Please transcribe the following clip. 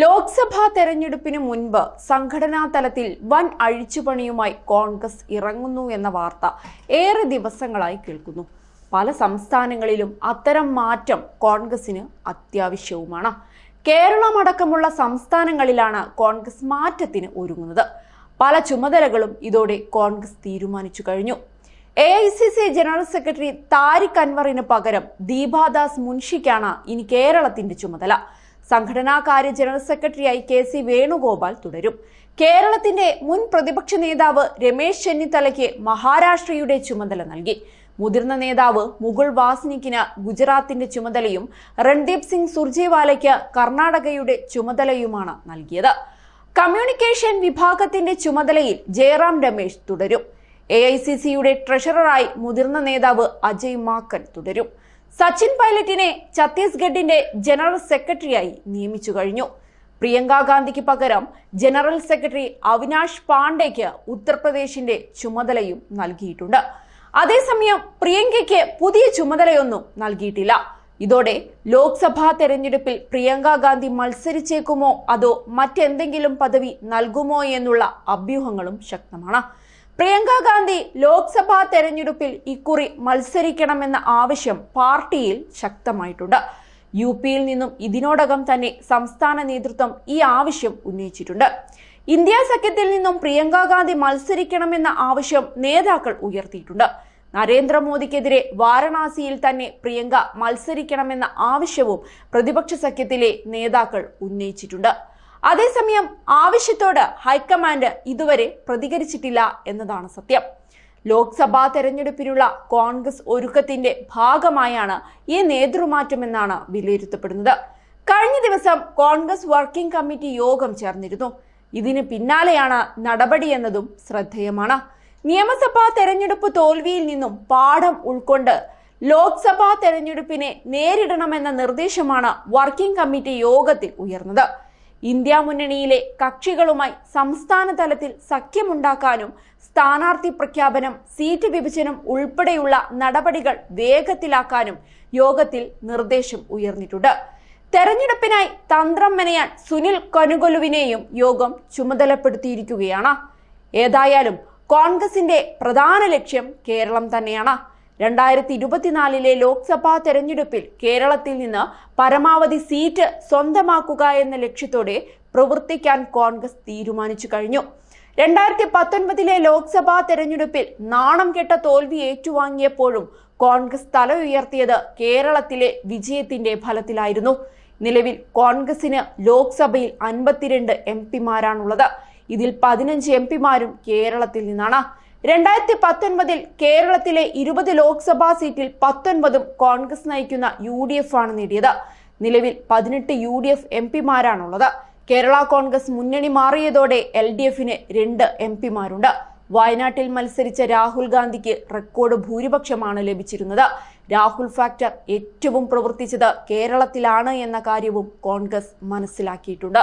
ലോക്സഭാ തെരഞ്ഞെടുപ്പിന് മുൻപ് സംഘടനാ തലത്തിൽ വൻ അഴിച്ചുപണിയുമായി കോൺഗ്രസ് ഇറങ്ങുന്നു എന്ന വാർത്ത ഏറെ ദിവസങ്ങളായി കേൾക്കുന്നു. പല സംസ്ഥാനങ്ങളിലും അത്തരം മാറ്റം കോൺഗ്രസിന് അത്യാവശ്യവുമാണ്. കേരളമടക്കമുള്ള സംസ്ഥാനങ്ങളിലാണ് കോൺഗ്രസ് മാറ്റത്തിന് ഒരുങ്ങുന്നത്. പല ചുമതലകളും ഇതോടെ കോൺഗ്രസ് തീരുമാനിച്ചു കഴിഞ്ഞു. AICC ജനറൽ സെക്രട്ടറി താരിഖ് അൻവറിന് പകരം ദീപാദാസ് മുൻഷിക്കാണ് ഇനി കേരളത്തിന്റെ ചുമതല. സംഘടനാകാര്യ ജനറൽ സെക്രട്ടറിയായി KC വേണുഗോപാൽ തുടരും. കേരളത്തിന്റെ മുൻ പ്രതിപക്ഷ നേതാവ് രമേശ് ചെന്നിത്തലയ്ക്ക് മഹാരാഷ്ട്രയുടെ ചുമതല നൽകി. മുതിർന്ന നേതാവ് മുകുൾ വാസ്നിക്കിന് ഗുജറാത്തിന്റെ ചുമതലയും രൺദീപ് സിംഗ് സുർജേവാലയ്ക്ക് കർണാടകയുടെ ചുമതലയുമാണ് നൽകിയത്. കമ്മ്യൂണിക്കേഷൻ വിഭാഗത്തിന്റെ ചുമതലയിൽ ജയറാം രമേശ് തുടരും. AICCയുടെ ട്രഷററായി മുതിർന്ന നേതാവ് അജയ് മാക്കൻ തുടരും. സച്ചിൻ പൈലറ്റിനെ ഛത്തീസ്ഗഡിന്റെ ജനറൽ സെക്രട്ടറിയായി നിയമിച്ചു കഴിഞ്ഞു. പ്രിയങ്ക ഗാന്ധിക്ക് പകരം ജനറൽ സെക്രട്ടറി അവിനാഷ് പാണ്ഡെയ്ക്ക് ഉത്തർപ്രദേശിന്റെ ചുമതലയും നൽകിയിട്ടുണ്ട്. അതേസമയം പ്രിയങ്കയ്ക്ക് പുതിയ ചുമതലയൊന്നും നൽകിയിട്ടില്ല. ഇതോടെ ലോക്സഭാ തെരഞ്ഞെടുപ്പിൽ പ്രിയങ്ക ഗാന്ധി മത്സരിച്ചേക്കുമോ അതോ മറ്റെന്തെങ്കിലും പദവി നൽകുമോ എന്നുള്ള അഭ്യൂഹങ്ങളും ശക്തമാണ്. പ്രിയങ്ക ഗാന്ധി ലോക്സഭാ തെരഞ്ഞെടുപ്പിൽ ഇക്കുറി മത്സരിക്കണമെന്ന ആവശ്യം പാർട്ടിയിൽ ശക്തമായിട്ടുണ്ട്. UPയിൽ നിന്നും ഇതിനോടകം തന്നെ സംസ്ഥാന നേതൃത്വം ഈ ആവശ്യം ഉന്നയിച്ചിട്ടുണ്ട്. ഇന്ത്യ സഖ്യത്തിൽ നിന്നും പ്രിയങ്ക ഗാന്ധി മത്സരിക്കണമെന്ന ആവശ്യം നേതാക്കൾ ഉയർത്തിയിട്ടുണ്ട്. നരേന്ദ്രമോദിക്കെതിരെ വാരണാസിയിൽ തന്നെ പ്രിയങ്ക മത്സരിക്കണമെന്ന ആവശ്യവും പ്രതിപക്ഷ സഖ്യത്തിലെ നേതാക്കൾ ഉന്നയിച്ചിട്ടുണ്ട്. അതേസമയം ആവശ്യത്തോട് ഹൈക്കമാൻഡ് ഇതുവരെ പ്രതികരിച്ചിട്ടില്ല എന്നതാണ് സത്യം. ലോക്സഭാ തെരഞ്ഞെടുപ്പിനുള്ള കോൺഗ്രസ് ഒരുക്കത്തിന്റെ ഭാഗമായാണ് ഈ നേതൃമാറ്റമെന്നാണ് വിലയിരുത്തപ്പെടുന്നത്. കഴിഞ്ഞ ദിവസം കോൺഗ്രസ് വർക്കിംഗ് കമ്മിറ്റി യോഗം ചേർന്നിരുന്നു. ഇതിന് പിന്നാലെയാണ് നടപടിയെന്നതും ശ്രദ്ധേയമാണ്. നിയമസഭാ തെരഞ്ഞെടുപ്പ് തോൽവിയിൽ നിന്നും പാഠം ഉൾക്കൊണ്ട് ലോക്സഭാ തെരഞ്ഞെടുപ്പിനെ നേരിടണമെന്ന നിർദ്ദേശമാണ് വർക്കിംഗ് കമ്മിറ്റി യോഗത്തിൽ ഉയർന്നത്. ഇന്ത്യ മുന്നണിയിലെ കക്ഷികളുമായി സംസ്ഥാന തലത്തിൽ സഖ്യമുണ്ടാക്കാനും സ്ഥാനാർത്ഥി പ്രഖ്യാപനം, സീറ്റ് വിഭജനം ഉൾപ്പെടെയുള്ള നടപടികൾ വേഗത്തിലാക്കാനും യോഗത്തിൽ നിർദ്ദേശം ഉയർന്നിട്ടുണ്ട്. തെരഞ്ഞെടുപ്പിനായി തന്ത്രം മെനയാൻ സുനിൽ കനുകൊലുവിനെയും യോഗം ചുമതലപ്പെടുത്തിയിരിക്കുകയാണ്. ഏതായാലും കോൺഗ്രസിന്റെ പ്രധാന ലക്ഷ്യം കേരളം തന്നെയാണ്. 2024 ലോക്സഭാ തെരഞ്ഞെടുപ്പിൽ കേരളത്തിൽ നിന്ന് പരമാവധി സീറ്റ് സ്വന്തമാക്കുക എന്ന ലക്ഷ്യത്തോടെ പ്രവർത്തിക്കാൻ കോൺഗ്രസ് തീരുമാനിച്ചു കഴിഞ്ഞു. 2019 ലോക്സഭാ തെരഞ്ഞെടുപ്പിൽ നാണം കെട്ട തോൽവി ഏറ്റുവാങ്ങിയപ്പോഴും കോൺഗ്രസ് തല ഉയർത്തിയത് കേരളത്തിലെ വിജയത്തിന്റെ ഫലത്തിലായിരുന്നു. നിലവിൽ കോൺഗ്രസിന് ലോക്സഭയിൽ 52 MP-മാരാണുള്ളത്. ഇതിൽ 15 MP-മാരും കേരളത്തിൽ നിന്നാണ്. 2019 കേരളത്തിലെ 20 ലോക്സഭാ സീറ്റിൽ 19ഉം കോൺഗ്രസ് നയിക്കുന്ന UDF ആണ് നേടിയത്. നിലവിൽ 18 UDF MP-മാരാണുള്ളത്. കേരള കോൺഗ്രസ് മുന്നണി മാറിയതോടെ LDFന് 2 MP-മാരുണ്ട്. വയനാട്ടിൽ മത്സരിച്ച രാഹുൽ ഗാന്ധിക്ക് റെക്കോർഡ് ഭൂരിപക്ഷമാണ് ലഭിച്ചിരുന്നത്. രാഹുൽ ഫാക്ടർ ഏറ്റവും പ്രവർത്തിച്ചത് കേരളത്തിലാണ് എന്ന കാര്യവും കോൺഗ്രസ് മനസ്സിലാക്കിയിട്ടുണ്ട്.